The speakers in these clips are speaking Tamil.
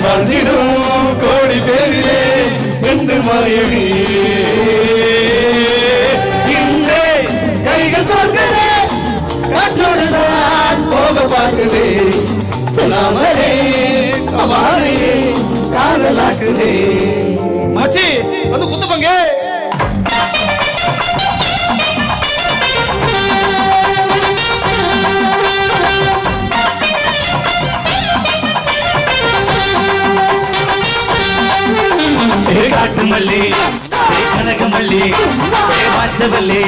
வாழ்ந்திடும் கோடி பேரிலே என்று மாயவி இன்றே கைகள் பார்க்குதே காற்றோடுதான் போக பார்க்குதே சொல்லாமலே அவானே காதலாக்குதே மச்சி வந்து குத்துப்பங்க காட்டு மல்லி கனக மல்லி வாச்சவல்லி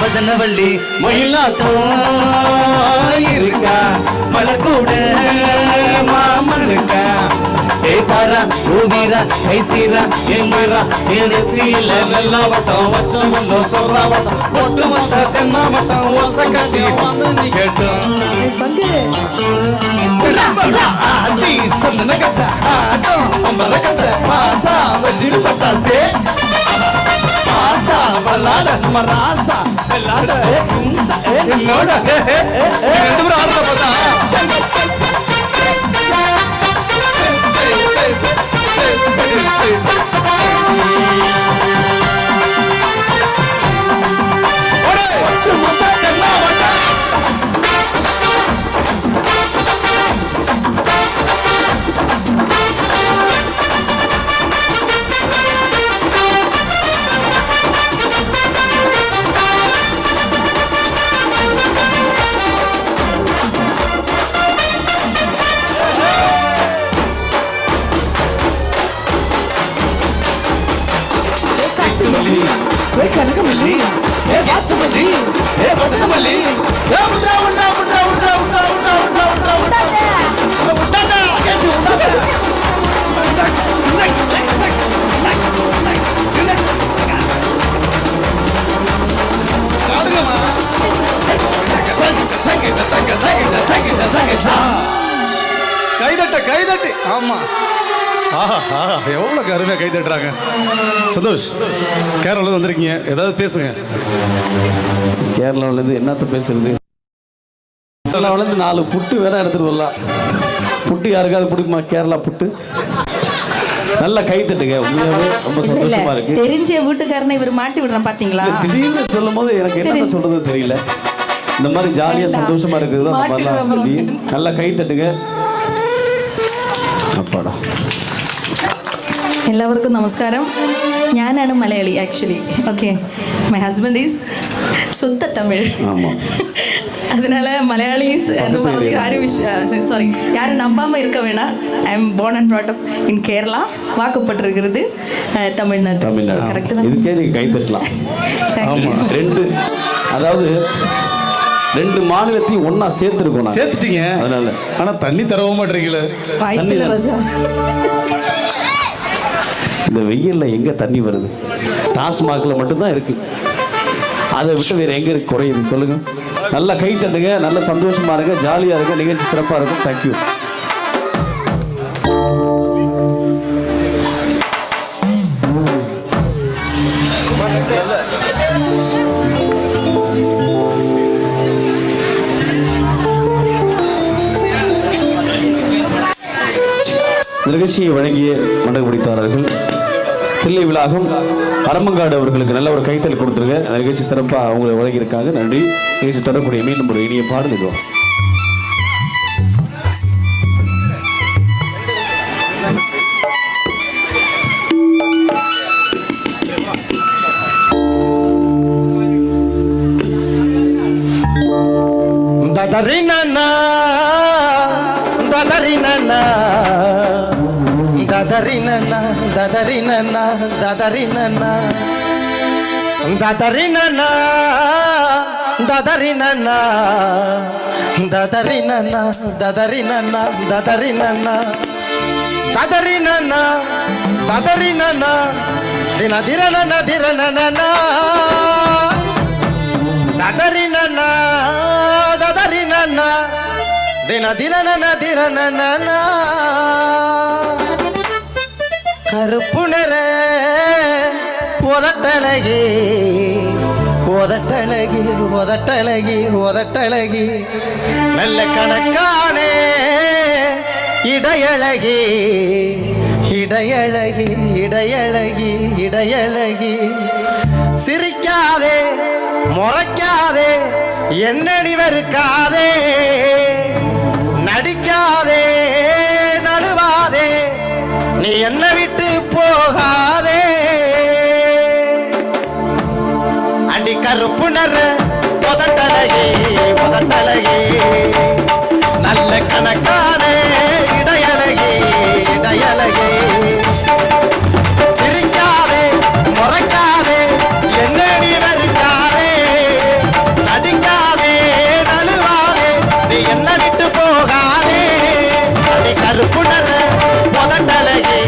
பதன வள்ளி மயிலாட்டம் இருக்கா மலக்கூட மாமனுக்கா பாரா ஊதிரா கைசீரா எங்கரா எழுத்தில நல்லா வட்டம் வச்சம் வந்தோம் சொல்றா வட்டம் ஒட்டு மட்ட தென்னா வட்டம் ஒச கட்டி வந்து நீ கேட்டோம் ஆச்சி சொன்ன கட்ட ஆட்டம் அம்பர கட்ட பாத்தா வச்சிரு பட்டாசே பாத்தா வல்லாட நம்ம ராசா எல்லாட என்னோட ரெண்டு பேரும் ஆடுற பார்த்தா கனகமல்லி வாச்சமல்லி பதனமல்லி உண்டா உண்டா உண்டா உண்டா உண்டா உண்டா உண்டா உண்டா உண்டா உண்டாதா கேட்டு உண்டாதா கைதட்ட கைதட்டு ஆமா எவ்வளவு அருமையா கை தட்டுறாங்க சந்தோஷ் கேரளால வந்திருக்கீங்க ஏதாவது பேசுங்க கேரளாவிலேருந்து என்னத்த பேசுறது கேரளாவிலேருந்து 4 புட்டு வேற எடுத்துட்டு வரலாம் புட்டு யாருக்காவது பிடிக்குமா கேரளா புட்டு நல்லா கை தட்டுங்க உண்மையாவே ரொம்ப சந்தோஷமா இருக்கு தெரிஞ்ச வீட்டுக்காரனை இவர் மாட்டி விடுறான் பாத்தீங்களா திடீர்னு சொல்லும் போது எனக்கு என்ன சொல்றது தெரியல இந்த மாதிரி ஜாலியா சந்தோஷமா இருக்குது நல்லா கை தட்டுங்க அப்பாடா എല്ലാവർക്കും നമസ്കാരം ഞാനാണ് Malayali actually okay my husband is சுத்த தமிழ் அதனால மலையாளிஸ் யாரும் நம்பாம இருக்க வேணாம் I am born and brought up in Kerala வாக்கப்பட்டிருக்கிறது தமிழ்நாடு கரெக்ட் தான் இதுக்கே நீங்க கை தட்டலாம் ஆமா அதாவது 2 மாநிலத்தையும் ஒண்ணா சேர்த்துருக்கோம் சேர்த்துட்டீங்க அதனால ஆனா தண்ணி தரவே மாட்டீங்களே தண்ணி இந்த வெயில்ல எங்க தண்ணி வருது டாஸ்மாக்ல மட்டும்தான் இருக்கு அதை விட்டு வேற எங்க இருக்கு குறையுது சொல்லுங்க நல்லா கை தட்டுங்க நல்ல சந்தோஷமா இருங்க ஜாலியா இருங்க நிகழ்ச்சி சிறப்பா இருக்கும் தேங்க்யூ நிகழ்ச்சியை வழங்கிய மண்டபடித்தாரர்கள் தில்லை விழாகம் அரமங்காடு அவர்களுக்கு நல்ல ஒரு கைத்தல் கொடுத்துருங்க நிகழ்ச்சி சிறப்பாக அவங்களை வழங்கியிருக்காங்க நன்றி நிகழ்ச்சி தொடரக்கூடிய மீண்டும் ஒரு இனிய பாடல் இதுவும் Dadarina dadarina dadarina dadarina dadarina dadarina dadarina dadarina dadarina dadarina dadarina dadarina dina dirana dirana dadarina dadarina dina dirana dirana கருப்புணரே உதட்டழகி உதட்டழகி உதட்டழகி உதட்டழகி நல்ல கணக்கானே இடையழகி இடையழகி இடையழகி இடையழகி சிரிக்காதே முறைக்காதே என்னடி வெறுக்காதே நடிக்காதே நடுவாதே நீ என்ன விட்டு போகாதே அடி கருப்பு நர உதட்டழகி உதட்டழகி நல்ல கணக்கான இடையழகி இடையழகி சிரிக்காதே முறைக்காதே என்ன நீ வெறுக்காதே நடிக்காதே நழுவாதே நீ என்ன விட்டு போகாதே அடி கருப்புணர உதட்டழகி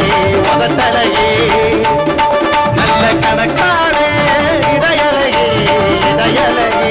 உதட்டழகி நல்ல கணக்கான இடையழகி இடையழகி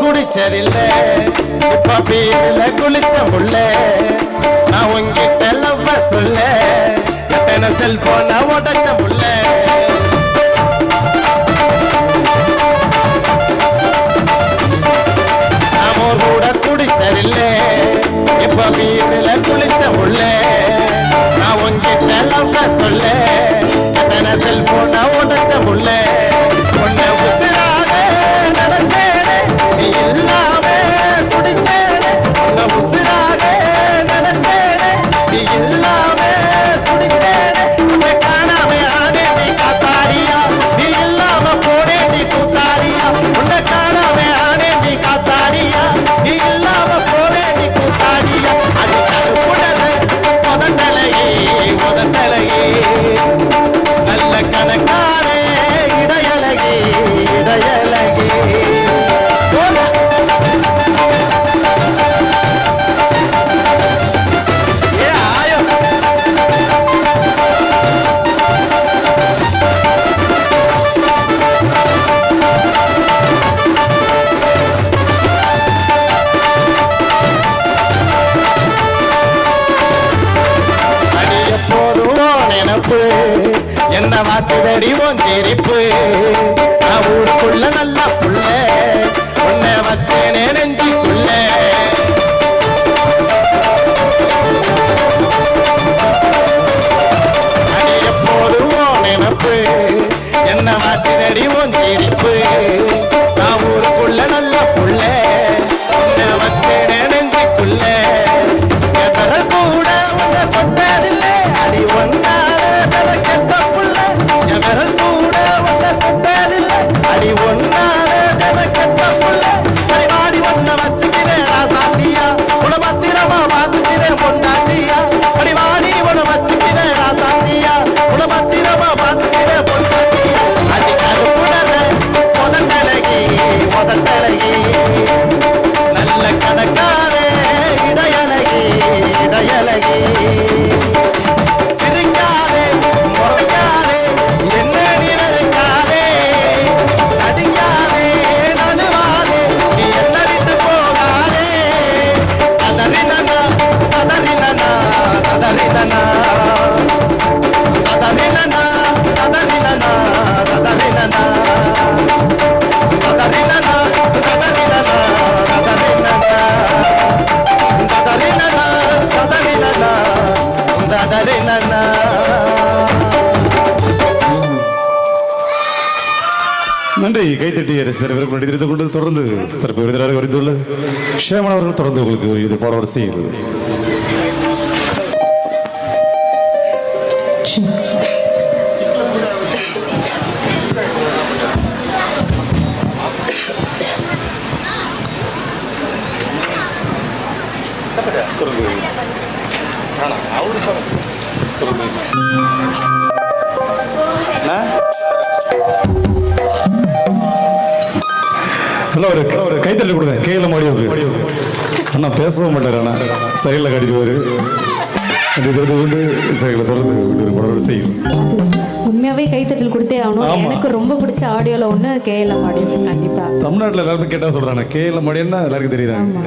குடிச்சதில்லை இப்ப பீரில குளிச்ச முள்ள நான் உங்கிட்ட லவ்வ சொல்ல எத்தனை செல்போன உடச்ச முள்ள நாம கூட குடிச்சதில்லை இப்ப பீரில குளிச்ச முள்ள நான் உங்கிட்ட லவ்வ சொல்ல எத்தனை செல்போன உடச்ச முள்ள உன்னை உசிராக நினைச்சேனே நீ இல்லாம குடிச்சேனே உன்னை உசிராக நினைச்சேனே நீ இல்லாம குடிச்சேனே உன்னை காணாம ஆனே நீ காத்தாரியா நீ இல்லாம போனே நீ கூத்தாரியா உன்னை காணாம ஆனே நீ காத்தாரியா நீ இல்லாம போனே நீ கூத்தாரியா அது கருப்புடனே உதட்டழகி உதட்டழகி நல்ல கணக்கான இடையழகி இடையழகி நினப்பு என்ன வாக்குதடி உன் சிரிப்பு நான் ஊருக்குள்ள நல்லா புள்ள உன்னை வச்சேனே நெஞ்சுக்குள்ள அடி எப்போதும் நினப்பு என்ன வாக்குதடி உன் சிரிப்பு நான் ஊருக்குள்ள நல்லா புள்ள உன்னை வச்சேனே நெஞ்சுக்குள்ள கூட உன்னை தொட்டதில்லை அடி ஒன்னால தனக்கெத்த புள்ள என் விரல் கூட உன்னை தொட்டதில்லை அடி ஒன்னால தனக்கெத்த புள்ள அடி வாடி ஒன்ன வச்சுக்குவேன் ராசாத்தியா உன பத்திரமா பார்த்துக்குவேன் பொண்டாட்டியா அடி வாடி உன வச்சுக்குவேன் ராசாத்தியா உன பத்திரமா பார்த்துக்குவேன் பொண்டாட்டியா அடி கருப்புடன உதட்டழகி உதட்டழகி நல்ல கணக்கான இடையழகி இடையழகி சிரிக்காதே முறைக்காதே என்ன நீ வெறுக்காதே நடிக்காதே நழுவாதே நீ என்ன விட்டு போகாதே ததறினனா ததறினனா ததறினனா ததறினனா ததறினனா ததறினனா ததறினனா ததறினனா ததறினனா ததறினனா நன்றி. கைத்தட்டி ரசிகர் விருப்பம் தெரிந்து கொண்டு தொடர்ந்து சிறப்பு விருந்தினராக வருந்துள்ள ஷேமன் அவர்கள் தொடர்ந்து உங்களுக்கு இது பாட வரிசையில் நல்லா ஒரு கைத்தள்ளி கொடுங்க. கையில் மாடி அண்ணா பேசவும் மாட்டார். அண்ணா சைடில் கட்டிடுவார். கொண்டு சரிகளை தொடர்ந்து ஒரு செய்யும். உண்மையாவே கைத்தட்டல் கொடுத்தே ஆகணும். எனக்கு ரொம்ப பிடிச்ச ஆடியோல ஒண்ணு கேஎல்எம் ஆடியோஸ். கண்டிப்பா தமிழ்நாட்டில் எல்லாருமே கேட்டா சொல்றாங்க கேஎல்எம் ஆடியோன்னா எல்லாருக்கும் தெரியுறாங்க.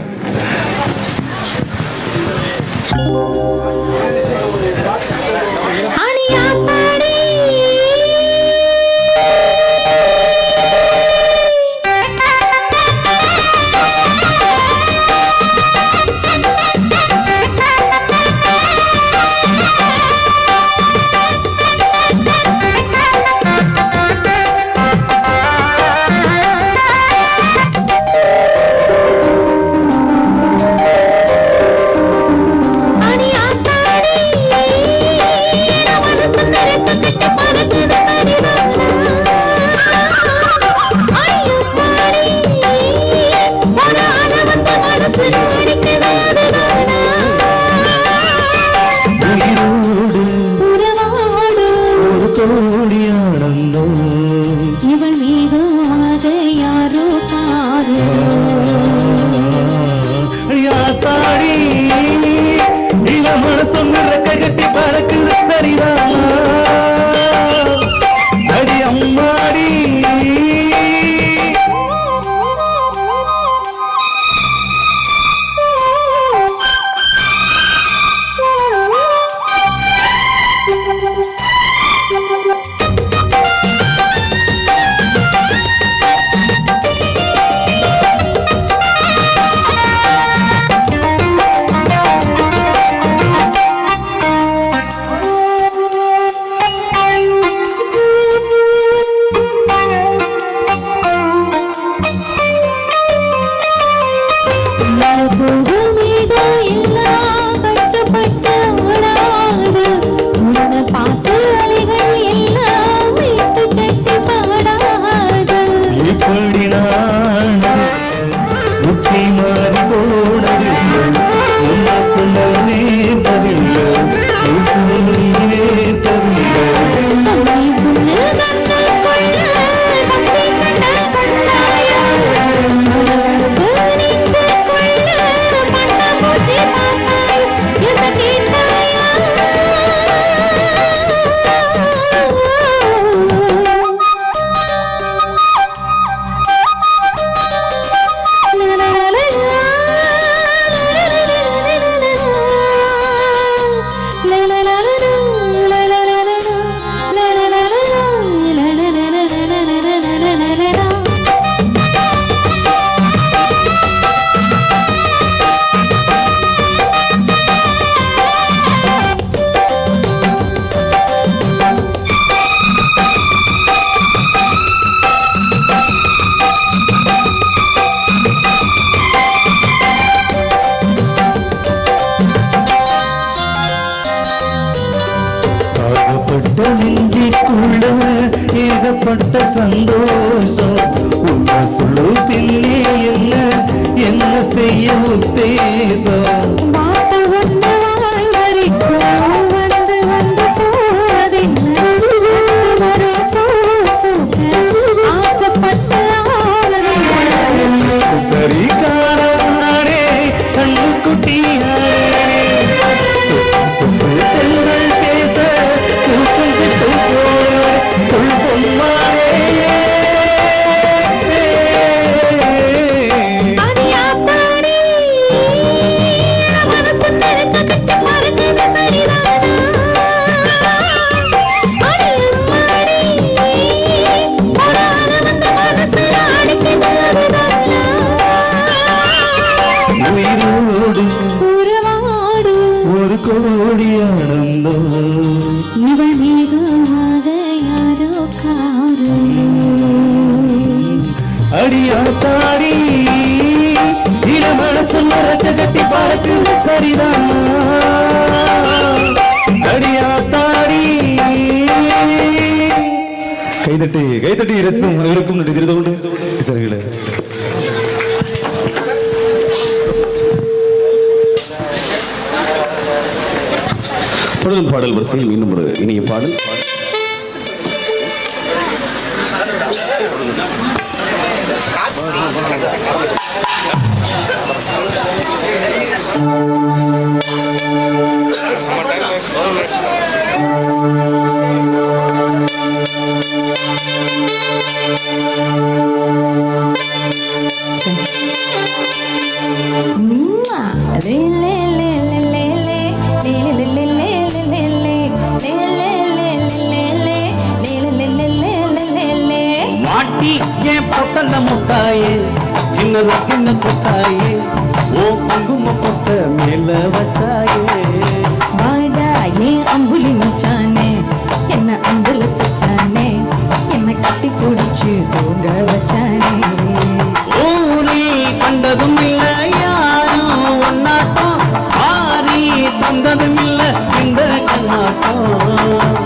ஏகப்பட்ட சந்தோஷம் உன்ன சொல்லு பின்னே என்ன செய்ய உத்தேசம் கரிகாரே கண்ணு குட்டியாரே பேச சொல் பொம்மாரே உயிரோடு ஒரு கோடி ஆனந்தம் இவள் மீதுமாக யாரோ அடியா தாடி இடமனசு மரத்தை கட்டி பார்க்கு சரிதான் அடியா தாடி கைதட்டி ரசித்தும் அனைவருக்கும் நன்றி தெரிந்து கொண்டு சரிகளே தொடரும் பாடல் வரிசையில் மீண்டும் ஒரு இனிய பாடல். மாட்டி ஏன் பொட்டல முட்டாயே சின்னதா சின்ன கொட்டாயே ஓ குங்கும பொட்ட மேல வச்சாயே வாடா ஏன் அம்புலி மச்சானே என்ன அம்புல தச்சானே என்ன கட்டி பிடிச்சு தூங்க வச்சானே ஊரில் கண்டதும் இல்ல யாரும் ஒன்னாட்டம் ஆரி தந்ததும் இல்ல இந்த கண்ணாட்டம்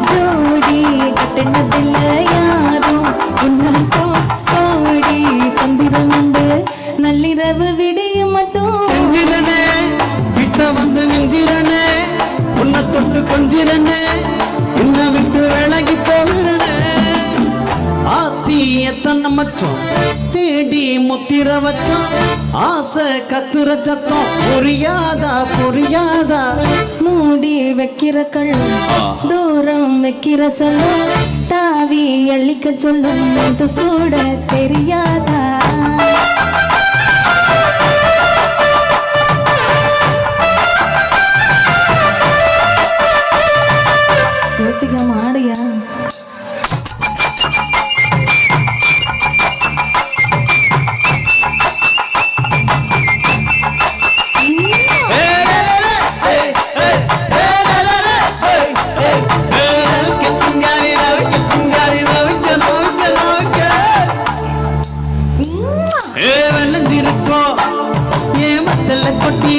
ஜோடி கட்டினதில்ல யாரும் உன்னாட்டம் கோடி சந்திரன் உண்டு நள்ளிரவு விடிய மட்டும் நெஞ்சிரனே கிட்ட வந்து நெஞ்சிரனே உன்னை தொட்டு கொஞ்சிரனே உன்னை விட்டு விலகி போகிறனே ஆத்தி எத்தனை மச்சம் தேடி முத்திர வச்சோம் ஆசை கத்துற சத்தம் புரியாதா புரியாதா மூடி வைக்கிற கள்ளம் தூரம் வைக்கிற சொல்லும் தாவி அள்ளிக்க சொல்லும் அது கூட தெரியாதா யோசிக்காம ஆடையா கொட்டி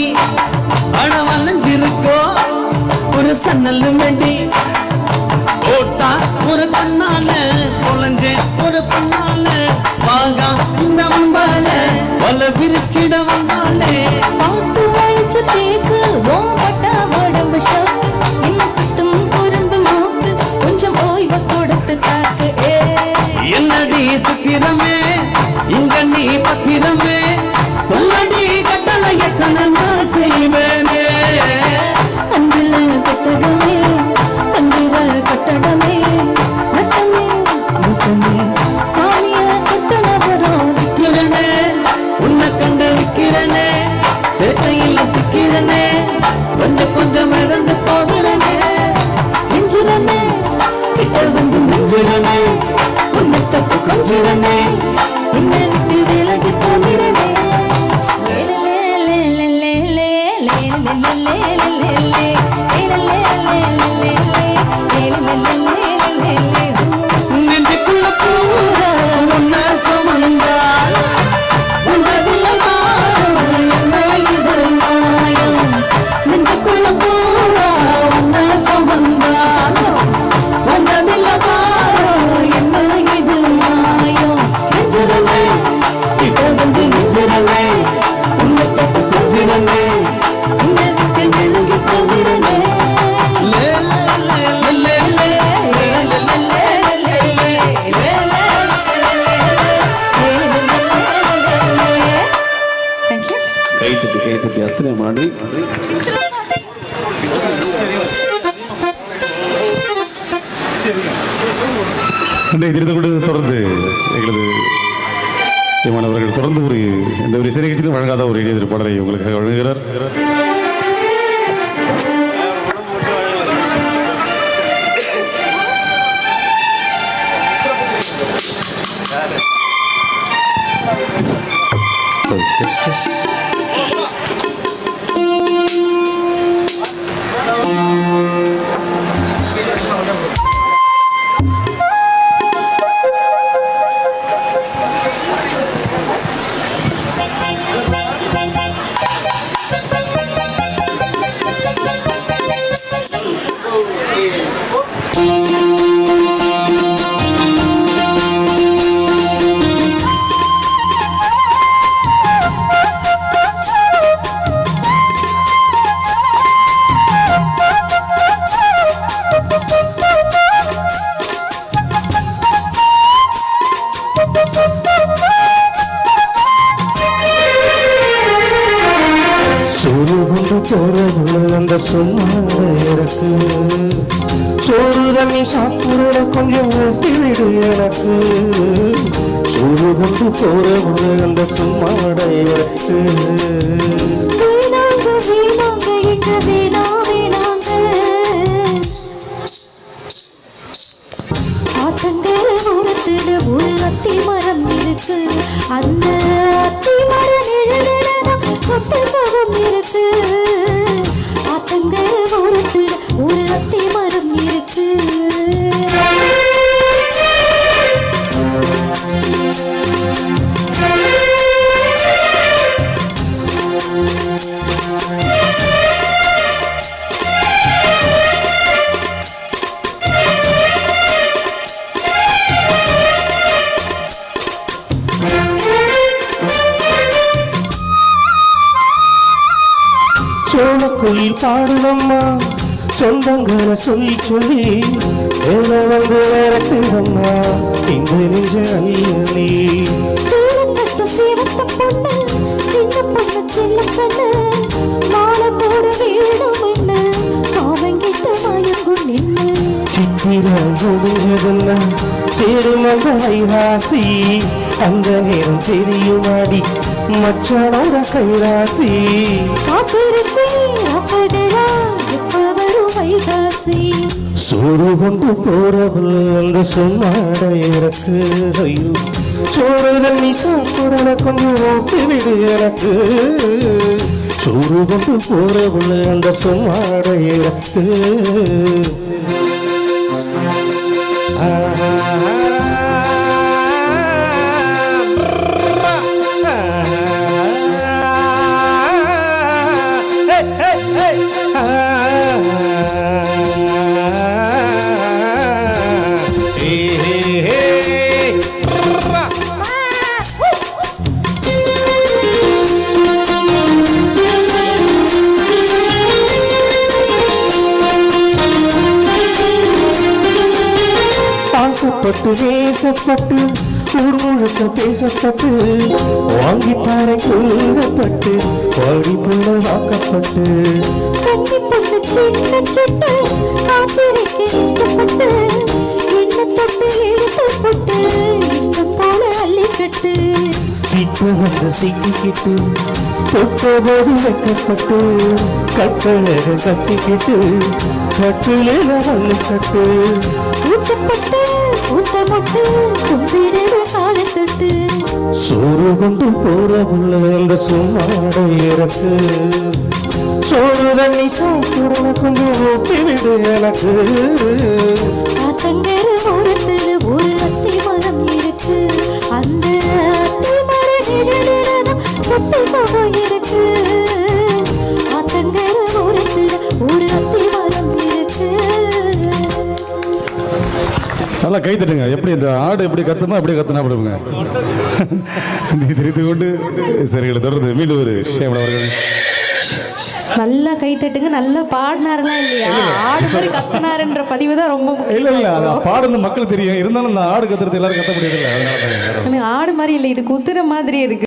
அட வளைஞ்சிருக்கோ ஒரு சன்னல் வேண்டி ஓட்டா ஒரு கண்ணால தொலைஞ்சே ஒரு பொண்ணால வாகா இந்த வந்தால வல விரிச்சிட வந்தாலே பாட்டு வழிச்ச தேக்கு ஓம்பட்ட உடம்பு ஷோக்கு இன்னும் குத்தும் குறும்பு மூக்கு கொஞ்சம் ஓய்வ கொடுத்து தாக்கு என்னடி சித்திரமே இங்க நீ பத்திரமே சொல்லடி கட்டளை எத்தனை நாள் செய்வேனே அஞ்சில கட்டடமே அஞ்சில கட்டடமே ரத்தமே முத்தமே சாமிய கட்டண வரும் விக்கிறனே உன்னை கண்டு விக்கிறனே சேட்டையில் சிக்கிறனே கொஞ்சம் கொஞ்சம் இறந்து போகிறனே நெஞ்சிலனே கிட்ட வந்து நெஞ்சிரனே உன்னை தப்பு கொஞ்சிரனே என்னை விட்டு விலகி போகிறனே நெஞ்சுக்குள்ள பூரா உன்னை சுமந்தால் வந்ததில்லை மாயம் என்ன இது மாயம் நெஞ்சுக்குள்ள பூரா உன்னை சுமந்தால் வந்ததில்லை மாயம் என்ன இது மாயம் நெஞ்சிரமே கிட்ட வந்து நெஞ்சிரமே உன்னை தப்பு கொஞ்சிரமே என்னை விட்டு விலகி போகிறனே கைத்தட்டி அத்தனை மாடி தெரிந்து கொண்டு தொடர்ந்து எங்களது மாணவர்கள் தொடர்ந்து இந்த ஒரு இசை நிகழ்ச்சியில் வழங்காத ஒரு இணைய பாடலை உங்களுக்காக வழங்குகிறார். போறதுல அந்த சொன்னால இறக்கு சாப்பிட கொஞ்சம் ஊட்டி விடு எனக்கு சூடு கொண்டு போற அந்த சும்மாட எனக்கு வீணாங்க வீணாங்க எங்க வீணா வீணாங்க ஆத்தங்கர ஓரத்துல ஒரு அத்தி மரம் இருக்கு அந்த அத்தி மர நிழலில்தான் கொத்து சுகம் இருக்கு ஆத்தங்கர ஓரத்துல ஒரு அத்தி மரம் இருக்கு சோழக்குயில் பாடுதம்மா சொந்தங்களை சொல்லி சொல்லி வேலை வந்து விரட்டுதம்மா இந்த நெஞ்ச அள்ளி சீரக்கட்டு சீரத்த பொண்ணு சின்ன பொண்ணு சின்ன கண்ணு மாலை போட வேணும்னு அவங்கிட்ட மயங்கும் நின்னு சித்திரம் முடிஞ்சதுன்னா சேருமந்த வைராசி அந்த நேரம் தெரியுமாடி மச்சானோட கைராசி காத்திருப்பேன் அப்பதா எப்ப வரும் வைகாசி சோறு கொண்டு போறவள் அந்த சொன்னாட எனக்கு ஐயோ சோறு தண்ணி சாப்பிட கொஞ்சம் ஓட்டி விடு எனக்கு சோறு கொண்டு போறவள் அந்த சொன்னாட எனக்கு ஆசைப்பட்டு நேசப்பட்டு ஊர் முழுக்க பேசப்பட்டு வாங்கித்தார கூறப்பட்டு வாடி புள்ள வாக்கப்பட்டு கண்ணி பொண்ணு சின்ன சிட்டு காத்திருக்க இஷ்டப்பட்டு என்ன தொட்டு எடுத்து போட்டு இஷ்டம் போல அள்ளிக்கட்டு இப்ப வந்து சிக்கிக்கிட்டு தொட்ட போது வைக்கப்பட்டு கட்டழக கத்திக்கிட்டு கட்டில வந்து கட்டு ஊச்சப்பட்டு ஊத்தமட்டு கும்பிடுற காலத்தொட்டு சோறு கொண்டு போற புள்ள அந்த சும்மாட இறக்கு சோறு தண்ணி சாப்பிட கொஞ்சம் ஊட்டி விடு எனக்கு ஆத்தங்கர ஓரத்துல ஒரு அத்தி மரம் இருக்கு அந்த அத்தி மர நிழலில்தான் கொத்து சுகம் இருக்கு ஆத்தங்கர ஓரத்துல ஒரு அத்தி மரம் இருக்கு நல்லா கை தட்டுங்க. எப்படி இந்த ஆடு எப்படி கத்தணுமோ அப்படியே கத்தனா அப்படிங்க. நீ தெரிந்து கொண்டு சரிகளை தொடர்ந்து மீண்டும் ஒரு ஷேமன் அவர்கள் நல்லா கை தட்டுங்க. நல்லா பாடினாருங்களா இல்லையா? ஆடு மாதிரி கத்தினாருன்ற பதிவு தான் ரொம்ப இல்ல இல்ல முக்கியம். அது பாடுறது மக்கள் தெரியும். இருந்தாலும் இந்த ஆடு கத்துறது எல்லாரும் கத்த முடியாது. அதனால ஆடு மாதிரி இல்லை, இது குத்துற மாதிரி இருக்கு.